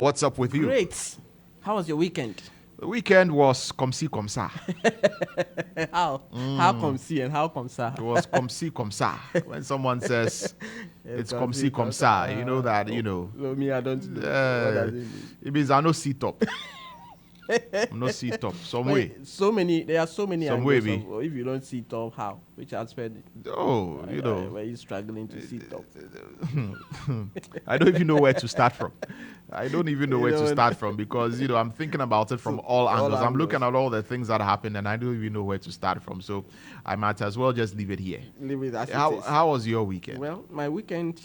What's up with you? Great. How was your weekend? The weekend was comme ci, comme ça. How? How come see and how come ça? It was comme ci, comme ça. When someone says it's comme ci, comme ça, you know that, you know. No, me, I don't know. What does it mean? It means I no sit up. I'm not sit up. Some way. There are so many Some angles way, of, if you don't sit up, how? Which aspect? Oh, you know. Where you struggling to sit up? I don't even know where to start from. I don't even know where to start from because, you know, I'm thinking about it from all angles. I'm looking at all the things that happened and I don't even know where to start from. So I might as well just leave it here. Leave it as it is. How was your weekend? Well, my weekend,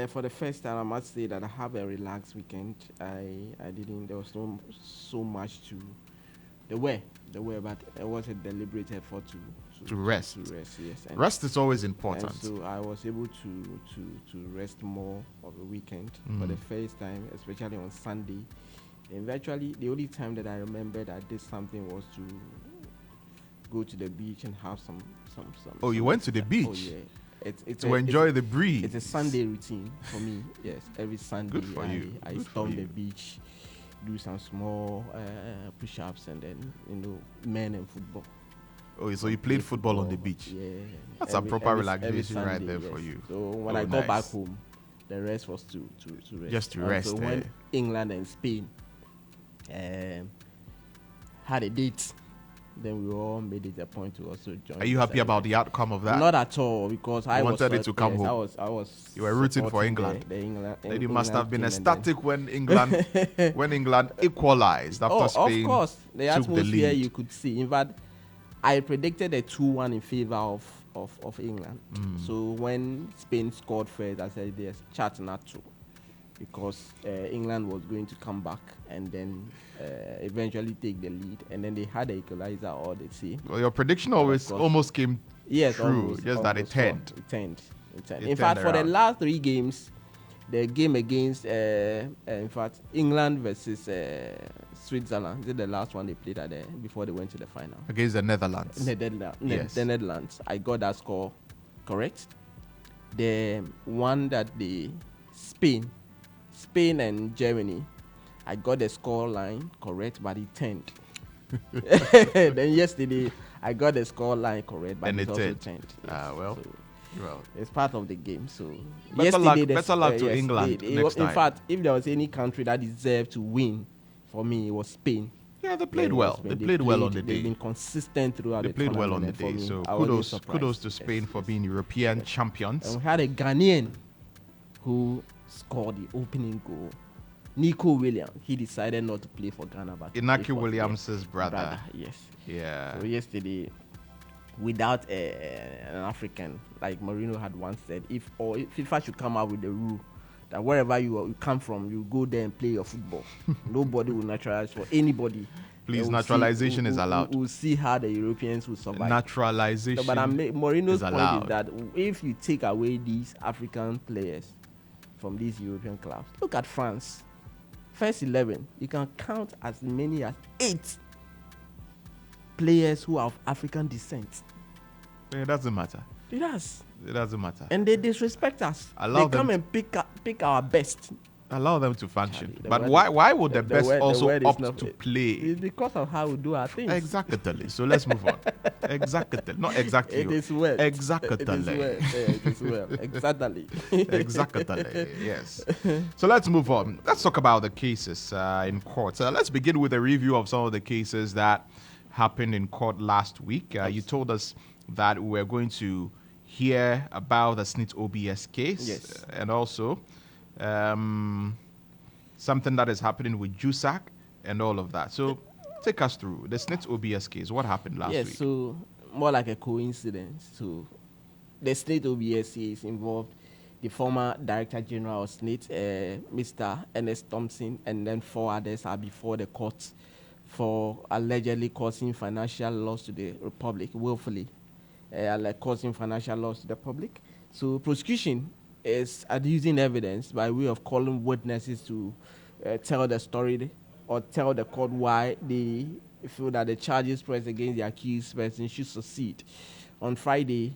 for the first time, I must say that I have a relaxed weekend. There was not so much to, there were, but it was a deliberate effort to rest. To rest, yes. And rest is always important. And so I was able to rest more of the weekend for the first time, especially on Sunday. And virtually the only time that I remembered I did something was to go to the beach and have some. Oh, you went to the beach? Oh yeah. It's to enjoy the breeze. It's a Sunday routine for me. Yes, every Sunday Good for you. I storm the beach, do some small push-ups, and then men and football. Oh, so you played football on the beach? Yeah. That's a proper relaxation Sunday, right there yes. for you. So when I got back home, the rest was to rest. Just to rest. So when England and Spain had a date, then we all made it a point to also join. Are you happy about the outcome of that? Not at all, because I wanted it to come home. I was. You were rooting for England. The England. You must have been ecstatic when England equalized after Spain. Of course, the took atmosphere the lead. you could see. In fact, I predicted a 2-1 in favor of England. So when Spain scored first, I said there's chance not to, because England was going to come back and then eventually take the lead, and then they had the equalizer, or they see. Well, your prediction almost came true, almost, just that it turned. It turned. In fact, for the around. last 3 games, the game against, in fact, England versus Switzerland, this is the last one they played before they went to the final. Against the Netherlands. Yes. The Netherlands. I got that score correct. The one that Spain and Germany, I got the score line correct, but it turned. Then yesterday, I got the score line correct, but it also turned. Yes. Well, it's part of the game. So better luck to England next time. In fact, if there was any country that deserved to win, for me, it was Spain. Yeah, they played well. They played well on the day. They've been consistent throughout the tournament. They played well on the day. So kudos to Spain for being European champions. And we had a Ghanaian who scored the opening goal. Nico Williams. He decided not to play for Ghana, but Inaki Williams' brother. Yes. Yeah. So yesterday, without an African, like Mourinho had once said, if FIFA should come out with the rule that wherever you come from, you go there and play your football. Nobody will naturalize for anybody. Please, naturalization is allowed. We'll see how the Europeans will survive. Naturalization but Mourinho's point allowed. is that if you take away these African players from these European clubs, look at France. First 11, you can count as many as 8 players who are of African descent. It doesn't matter. It does. It doesn't matter. And they disrespect us. They come and pick our best. Allow them to function. But why would the best also opt to play? It's because of how we do our things. Exactly. So let's move on. Exactly. Not exactly. It is well. Exactly. It is well. Exactly. Exactly. Yes. So let's move on. Let's talk about the cases in court. Let's begin with a review of some of the cases that happened in court last week. You told us that we're going to hear about the SNIT OBS case. Yes. And also something that is happening with JUSAG and all of that. So take us through the SNIT OBS case. What happened last week? Yes, so more like a coincidence. So the SNIT OBS case involved the former Director General of SNIT, Mr. Ernest Thompson, and then 4 others are before the court for allegedly causing financial loss to the Republic, willfully causing financial loss to the public. So prosecution is using evidence by way of calling witnesses to tell the story or tell the court why they feel that the charges pressed against the accused person should succeed. On Friday,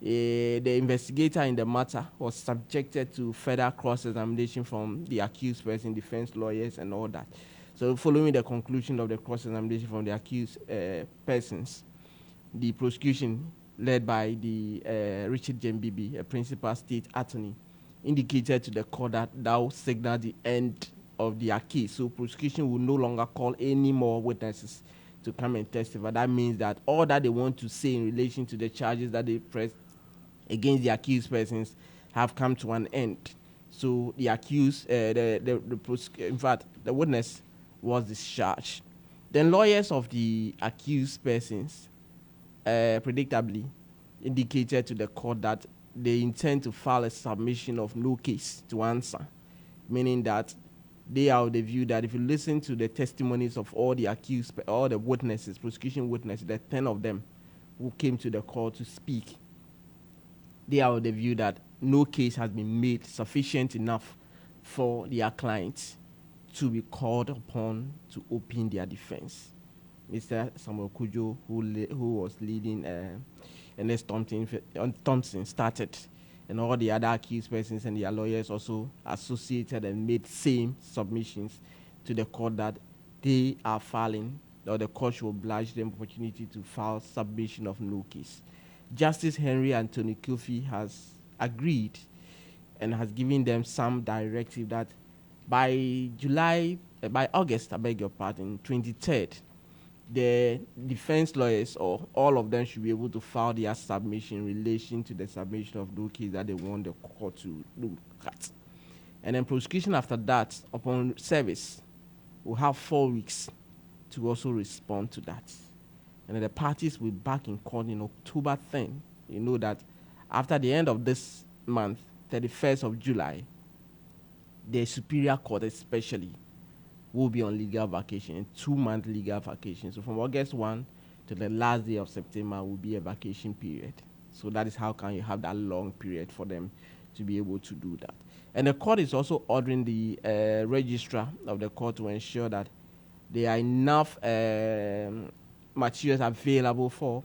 The investigator in the matter was subjected to further cross-examination from the accused person, defense lawyers, and all that. So following the conclusion of the cross-examination from the accused persons, the prosecution, led by the Richard Jembibi, a principal state attorney, indicated to the court that will signal the end of their case. So prosecution will no longer call any more witnesses to come and testify. That means that all that they want to say in relation to the charges that they press against the accused persons have come to an end. So the accused, in fact, the witness was discharged. Then lawyers of the accused persons predictably indicated to the court that they intend to file a submission of no case to answer, meaning that they are of the view that if you listen to the testimonies of all the accused, all the witnesses, prosecution witnesses, the 10 of them who came to the court to speak, they are of the view that no case has been made sufficient enough for their clients to be called upon to open their defense. Mr. Samuel Kujo, who was leading Ernest Thompson, started, and all the other accused persons and their lawyers also associated and made same submissions to the court that they are filing, or the court should oblige them opportunity to file submission of no case. Justice Henry Anthony Kofi has agreed and has given them some directive that by August, 23rd, the defense lawyers, or all of them, should be able to file their submission in relation to the submission of no case that they want the court to look at. And then prosecution after that, upon service, will have 4 weeks to also respond to that. And then the parties will be back in court in October 10. You know that after the end of this month, 31st of July, the Superior Court especially will be on legal vacation, 2-month legal vacation. So from August 1 to the last day of September will be a vacation period. So that is how can you have that long period for them to be able to do that. And the court is also ordering the registrar of the court to ensure that there are enough materials available for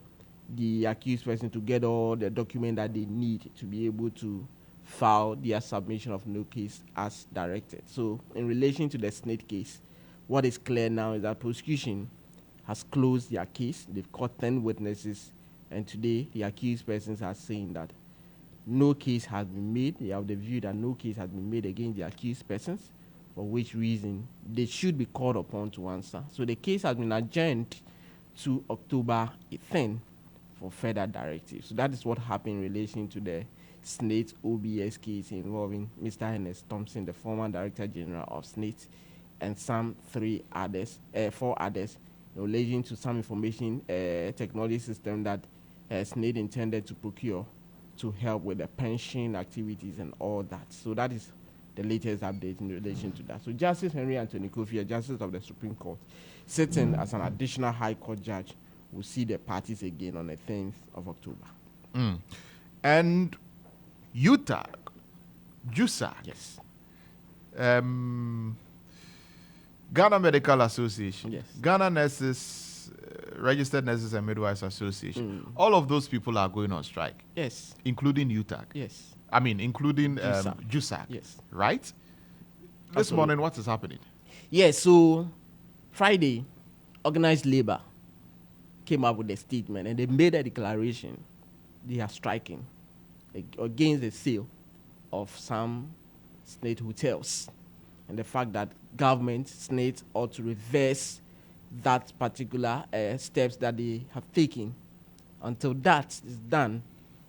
the accused person to get all the documents that they need to be able to file their submission of no case as directed. So in relation to the Snake case, what is clear now is that prosecution has closed their case. They've caught 10 witnesses, and today the accused persons are saying that no case has been made. They have the view that no case has been made against the accused persons, for which reason they should be called upon to answer. So the case has been adjourned to October 10 for further directives. So that is what happened in relation to the SNATE OBS case involving Mr. Ernest Thompson, the former Director General of SNATE, and some 4 others in relation to some information technology system that SNATE intended to procure to help with the pension activities and all that. So that is the latest update in relation to that. So Justice Henry Anthony Kofi, a justice of the Supreme Court, sitting as an additional High Court judge, will see the parties again on the 10th of October. And JUSAG, yes, Ghana Medical Association, yes, Ghana Nurses, Registered Nurses and Midwives Association, all of those people are going on strike. Yes. Including UTAG. Yes. I mean, including JUSAG. JUSAG. Yes. Right? This Absolutely. morning, what is happening? Yes, so Friday, organized labor came up with a statement and they made a declaration. They are striking against the sale of some SNATE hotels and the fact that government, SNATE, ought to reverse that particular steps that they have taken. Until that is done,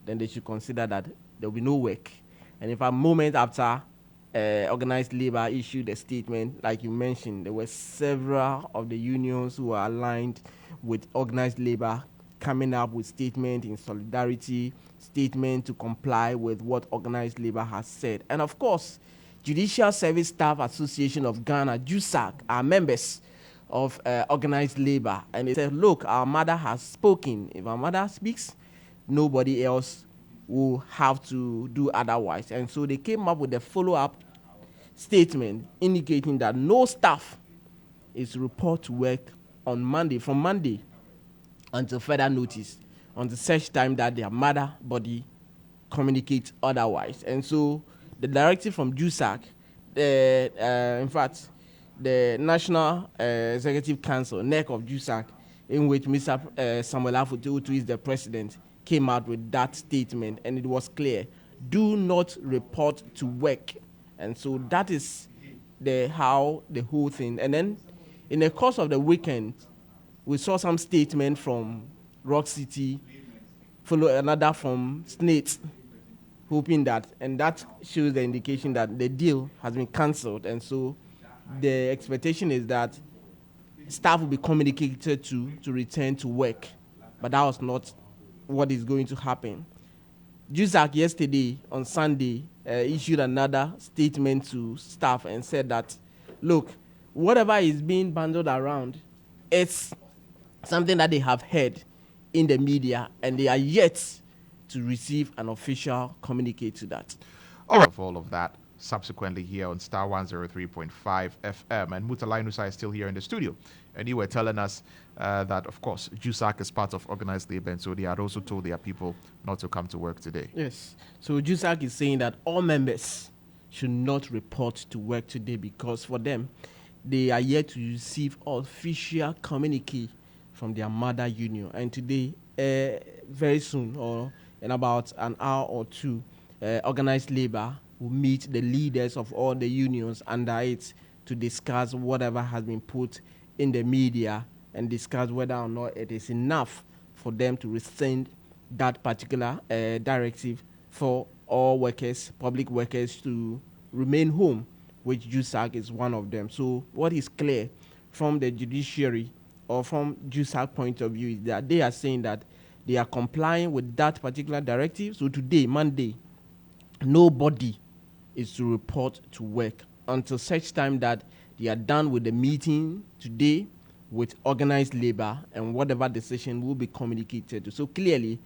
then they should consider that there will be no work. And if a moment after organized labor issued a statement, like you mentioned, there were several of the unions who are aligned with organized labor coming up with statement in solidarity, statement to comply with what organized labor has said. And of course, Judicial Service Staff Association of Ghana, JUSAG, are members of organized labor. And they said, look, our mother has spoken. If our mother speaks, nobody else will have to do otherwise. And so they came up with a follow-up statement indicating that no staff is to report to work on Monday, from Monday until further notice, until such time that their mother body communicate otherwise. And so the directive from JUSAG, in fact, the National Executive Council, NEC of JUSAG, in which Mr. Samuel Afutu, who is the president, came out with that statement, and it was clear: do not report to work. And so that is how the whole thing. And then in the course of the weekend, we saw some statement from Rock City, follow another from Snate, hoping that, and that shows the indication that the deal has been cancelled. And so the expectation is that staff will be communicated to return to work, but that was not what is going to happen. JUSAG yesterday on Sunday issued another statement to staff and said that, look, whatever is being bandied around, it's something that they have heard in the media, and they are yet to receive an official communique to that. All right, all of that subsequently here on Star 103.5 FM. And Murtala Inusah is still here in the studio. And you were telling us that, of course, JUSAG is part of organized labor, and so they had also told their people not to come to work today. Yes. So JUSAG is saying that all members should not report to work today because for them, they are yet to receive official communique from their mother union. And today, very soon, or in about an hour or two, organized labor will meet the leaders of all the unions under it to discuss whatever has been put in the media and discuss whether or not it is enough for them to rescind that particular directive for all workers, public workers, to remain home, which JUSAG is one of them. So what is clear from the judiciary or from JUSAG point of view is that they are saying that they are complying with that particular directive. So today, Monday, nobody is to report to work until such time that they are done with the meeting today with organized labor, and whatever decision will be communicated. So clearly,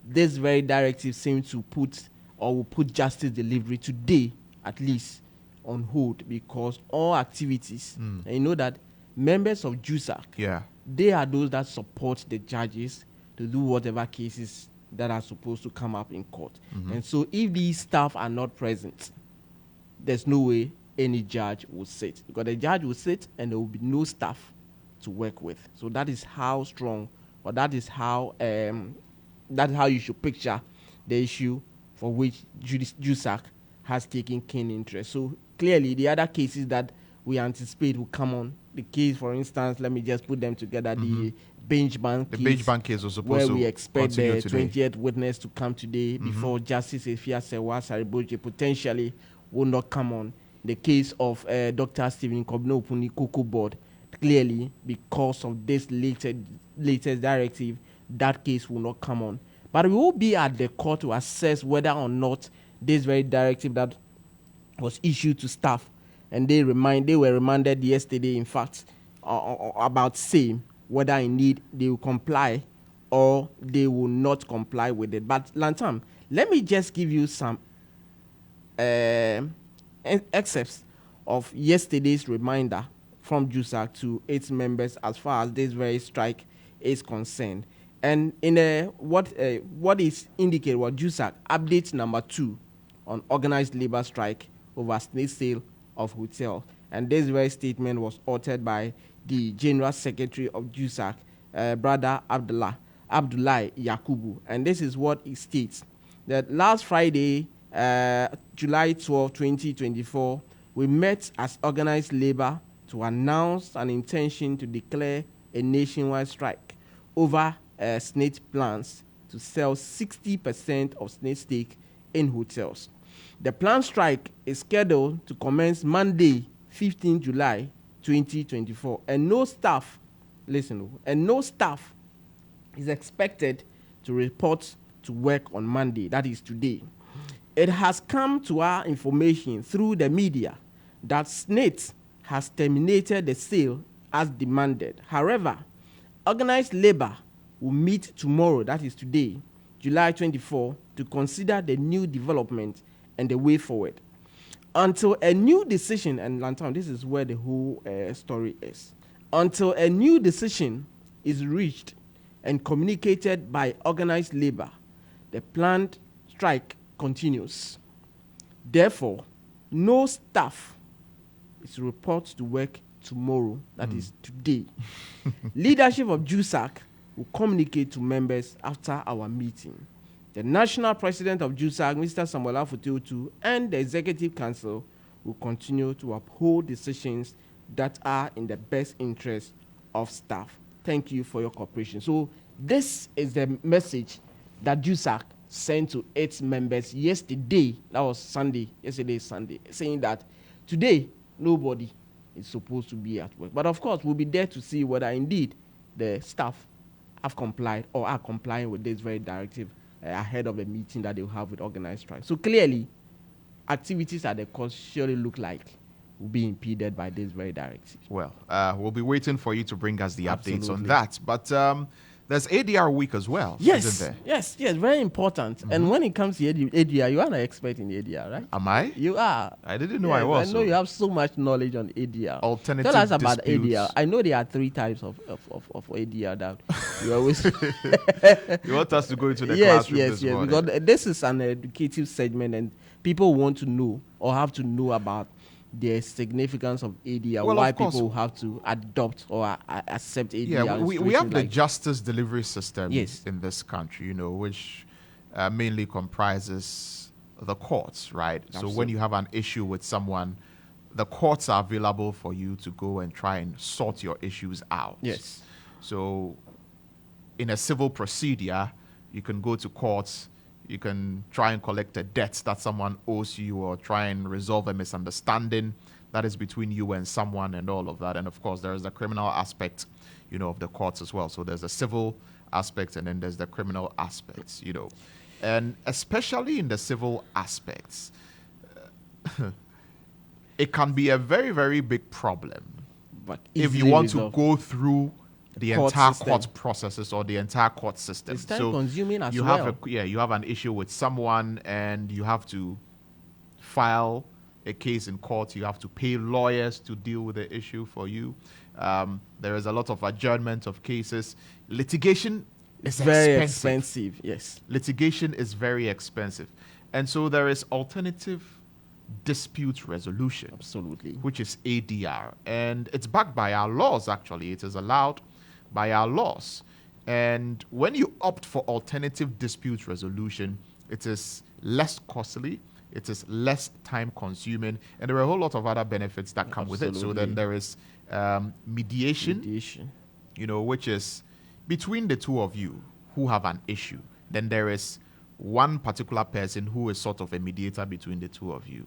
this very directive seems to put, or will put, justice delivery today, at least, on hold, because all activities, and you know that members of JUSAG, they are those that support the judges to do whatever cases that are supposed to come up in court. And so if these staff are not present, there's no way any judge will sit, because the judge will sit and there will be no staff to work with. So that is how strong, or that is how you should picture the issue for which JUSAG has taken keen interest. So clearly, the other cases that we anticipate will come on, the case, for instance, let me just put them together, the bench bank case. The bench bank case was supposed where to we expect the today. 20th witness to come today before Justice Efia Sewa Sariboje potentially will not come on. The case of Dr. Stephen Kobno Opuni Cocoa Board, clearly, because of this latest directive, that case will not come on. But we will be at the court to assess whether or not this very directive that was issued to staff, and they were reminded yesterday, in fact, about same, whether indeed they will comply or they will not comply with it. But Lantam, let me just give you some excerpts of yesterday's reminder from JUSAG to its members as far as this very strike is concerned. And in what is indicated, what JUSAG update number 2 on organized labor strike over snake sale of hotel. And this very statement was authored by the General Secretary of JUSAG, Brother Abdullah Yakubu. And this is what it states: that last Friday, July 12, 2024, we met as organized labor to announce an intention to declare a nationwide strike over snake plans to sell 60% of snake stake in hotels. The planned strike is scheduled to commence Monday, 15 July 2024, and no staff is expected to report to work on Monday, that is today. It has come to our information through the media that SNATE has terminated the sale as demanded. However, organized labor will meet tomorrow, that is today, July 24, to consider the new development and the way forward. Until a new decision, and Lantam, this is where the whole story is. Until a new decision is reached and communicated by organized labor, the planned strike continues. Therefore, no staff is to report to work tomorrow, that is today. Leadership of JUSAG will communicate to members after our meeting. The national president of JUSAG, Mr. Samuel Afututu, and the executive council will continue to uphold decisions that are in the best interest of staff. Thank you for your cooperation. So this is the message that JUSAG sent to its members yesterday. That was Sunday. Yesterday is Sunday. Saying that today, nobody is supposed to be at work. But of course, we'll be there to see whether indeed the staff have complied or are complying with this very directive ahead of the meeting that they'll have with organized strike. So clearly, activities at the court surely look like will be impeded by this very directive. Well, we'll be waiting for you to bring us the updates on Absolutely. that. But there's ADR week as well, Yes, isn't there? yes, very important. And when it comes to ADR, you are an expert in ADR, right? Am I? You are. I didn't know I was. I know you have so much knowledge on ADR. Alternative Tell us about disputes. ADR. I know there are 3 types of ADR that you always. You want us to go into the yes, classroom yes, this yes. morning? Because this is an educative segment, and people want to know or have to know about the significance of ADR. Well, why of course. people have to adopt or accept ADR. Yeah, we in have the like justice delivery system Yes. in this country, which mainly comprises the courts, right? So when Absolutely. you have an issue with someone, the courts are available for you to go and try and sort your issues out. Yes. So in a civil procedure, you can go to courts, you can try and collect a debt that someone owes you or try and resolve a misunderstanding that is between you and someone and all of that. And of course, there is the criminal aspect, of the courts as well. So there's a civil aspect and then there's the criminal aspects, And especially in the civil aspects, it can be a very, very big problem But if you easily want resolved. to go through the Court entire system. court processes or the entire court system. It's time consuming as you well. have you have an issue with someone and you have to file a case in court. You have to pay lawyers to deal with the issue for you. There is a lot of adjournment of cases. Litigation is very expensive. expensive. Yes. Litigation is very expensive. And so there is alternative dispute resolution, Absolutely. which is ADR. And it's backed by our laws, actually. It is allowed by our laws. And when you opt for alternative dispute resolution, it is less costly, it is less time consuming, and there are a whole lot of other benefits that come with it. So Absolutely. then there is mediation, Mediation. which is between the two of you who have an issue. Then there is one particular person who is sort of a mediator between the two of you,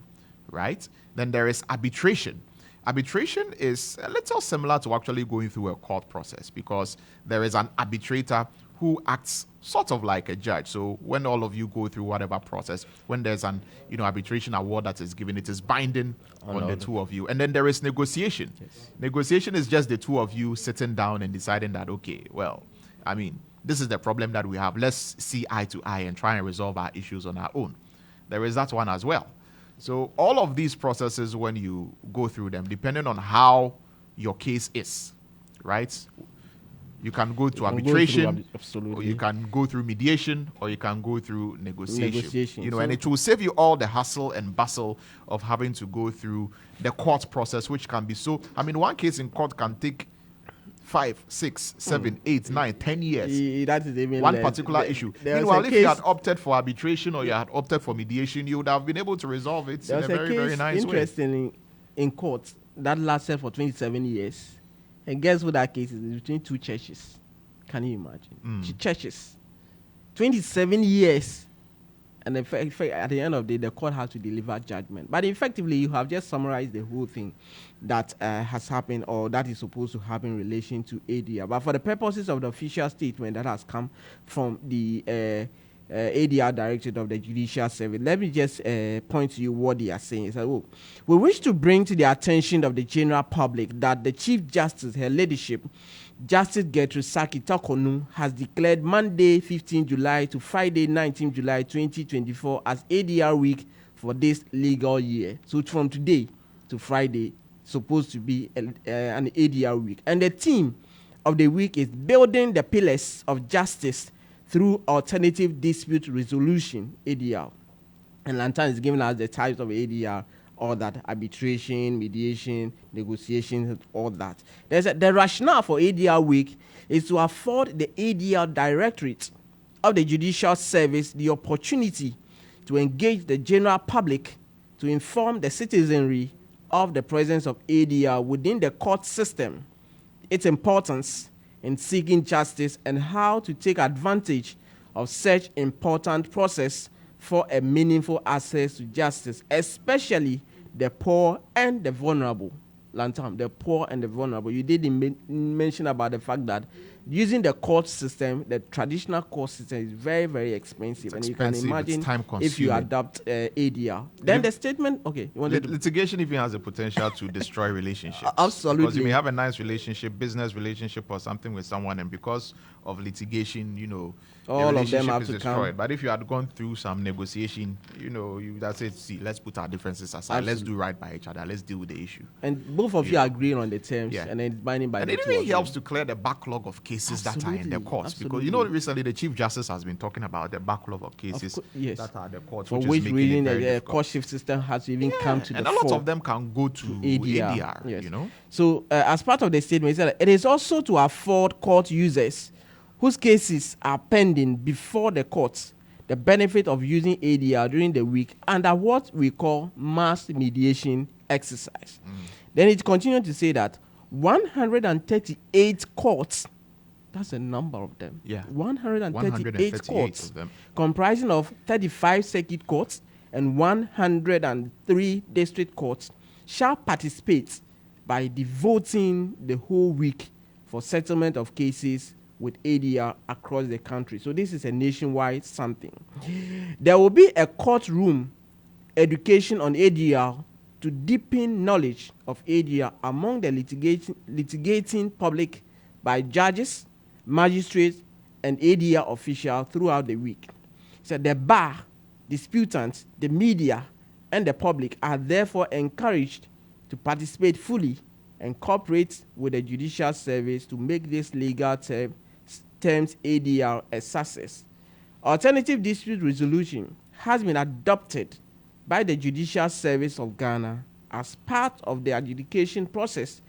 right? Then there is arbitration. Arbitration is a little similar to actually going through a court process because there is an arbitrator who acts sort of like a judge. So when all of you go through whatever process, when there's an arbitration award that is given, it is binding on the two of you. And then there is negotiation. Yes. Negotiation is just the two of you sitting down and deciding that, okay, well, this is the problem that we have. Let's see eye to eye and try and resolve our issues on our own. There is that one as well. So all of these processes, when you go through them, depending on how your case is, right? You can go to arbitration, or you can go through mediation, or you can go through negotiation. And it will save you all the hassle and bustle of having to go through the court process, which can be so. One case in court can take 5, 6, 7, 8, 9, 10 years. That is even One less. particular issue. There was Meanwhile, a if you case- had opted for arbitration or you had opted for mediation, you would have been able to resolve it There in a was very, very nice way. interestingly, in court that lasted for 27 years. And guess what that case is? It's between 2 churches. Can you imagine? 2 churches. 27 years. And in fact, at the end of the day, the court has to deliver judgment. But effectively, you have just summarized the whole thing that has happened or that is supposed to happen in relation to ADR. But for the purposes of the official statement that has come from the ADR Directorate of the Judicial Service, let me just point to you what they are saying. It's like, we wish to bring to the attention of the general public that the Chief Justice, her ladyship, Justice Gertrude Saki Tokonu, has declared Monday 15 July to Friday 19 July 2024 as ADR week for this legal year. So from today to Friday, supposed to be an ADR week. And the theme of the week is building the pillars of justice through alternative dispute resolution, ADR. And Lantam is giving us the types of ADR, all that, arbitration, mediation, negotiations, all that. The rationale for ADR Week is to afford the ADR Directorate of the Judicial Service the opportunity to engage the general public to inform the citizenry of the presence of ADR within the court system, its importance in seeking justice, and how to take advantage of such important process for a meaningful access to justice, especially the poor and the vulnerable. Lantam, the poor and the vulnerable. You did mention about the fact that using the court system, the traditional court system, is very, very expensive. And you can imagine if you adopt ADR. Then the statement, okay. Litigation even has the potential to destroy relationships. Absolutely. Because you may have a nice relationship, business relationship or something with someone, and because of litigation, all of them have is to destroyed. come. But if you had gone through some negotiation, that's it. See, let's put our differences aside. Absolutely. Let's do right by each other. Let's deal with the issue. And both of you are agreeing on the terms, and then binding by and the it two really of helps them. to clear the backlog of cases that are in the courts. Absolutely. Because recently the Chief Justice has been talking about the backlog of cases that are in the courts, for which is making it very the court shift system has even come to the fore. And a lot of them can go to ADR. Yes. So as part of the statement, it said it is also to afford court users whose cases are pending before the courts the benefit of using ADR during the week under what we call mass mediation exercise. Then it continued to say that 138 courts, that's a number of them. 138 courts of them, comprising of 35 circuit courts and 103 district courts, shall participate by devoting the whole week for settlement of cases with ADR across the country. So this is a nationwide something. There will be a courtroom education on ADR to deepen knowledge of ADR among the litigating public by judges, magistrates, and ADR officials throughout the week. So the bar, disputants, the media, and the public are therefore encouraged to participate fully and cooperate with the judicial service to make this legal terms ADR a success. Alternative dispute resolution has been adopted by the Judicial Service of Ghana as part of the adjudication process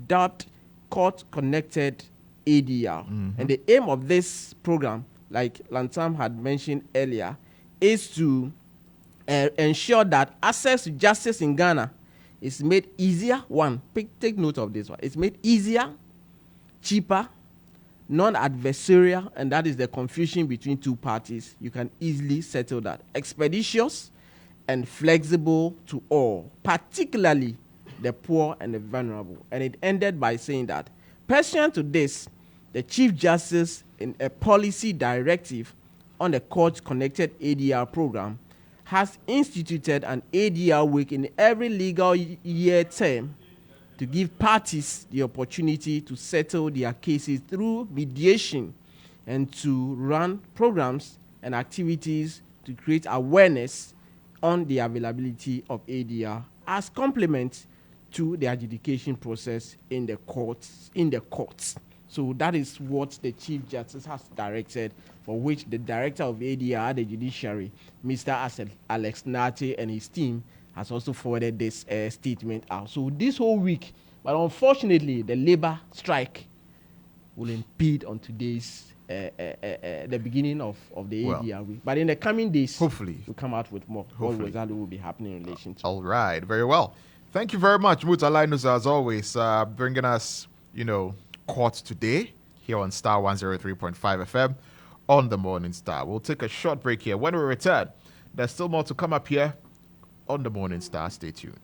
dubbed Court-Connected ADR. And the aim of this program, like Lantam had mentioned earlier, is to ensure that access to justice in Ghana is made easier. Take note of this one. It's made easier, cheaper, non-adversarial, and that is the confusion between two parties. You can easily settle that. Expeditious and flexible to all, particularly the poor and the vulnerable. And it ended by saying that, pursuant to this, the Chief Justice, in a policy directive on the Court-Connected ADR program, has instituted an ADR week in every legal year term to give parties the opportunity to settle their cases through mediation and to run programs and activities to create awareness on the availability of ADR as complement to the adjudication process in the courts. So that is what the Chief Justice has directed, for which the Director of ADR, the Judiciary, Mr. Alex Nate, and his team has also forwarded this statement out. So this whole week, but unfortunately, the labor strike will impede on today's the beginning of the ADR week. But in the coming days, hopefully, we'll come out with more. What exactly will be happening in relation to. All right, very well. Thank you very much, Murtala, Inusah, as always, bringing us, court today here on Starr 103.5 FM on the Morning Star. We'll take a short break here. When we return, there's still more to come up here on the Morning Star. Stay tuned.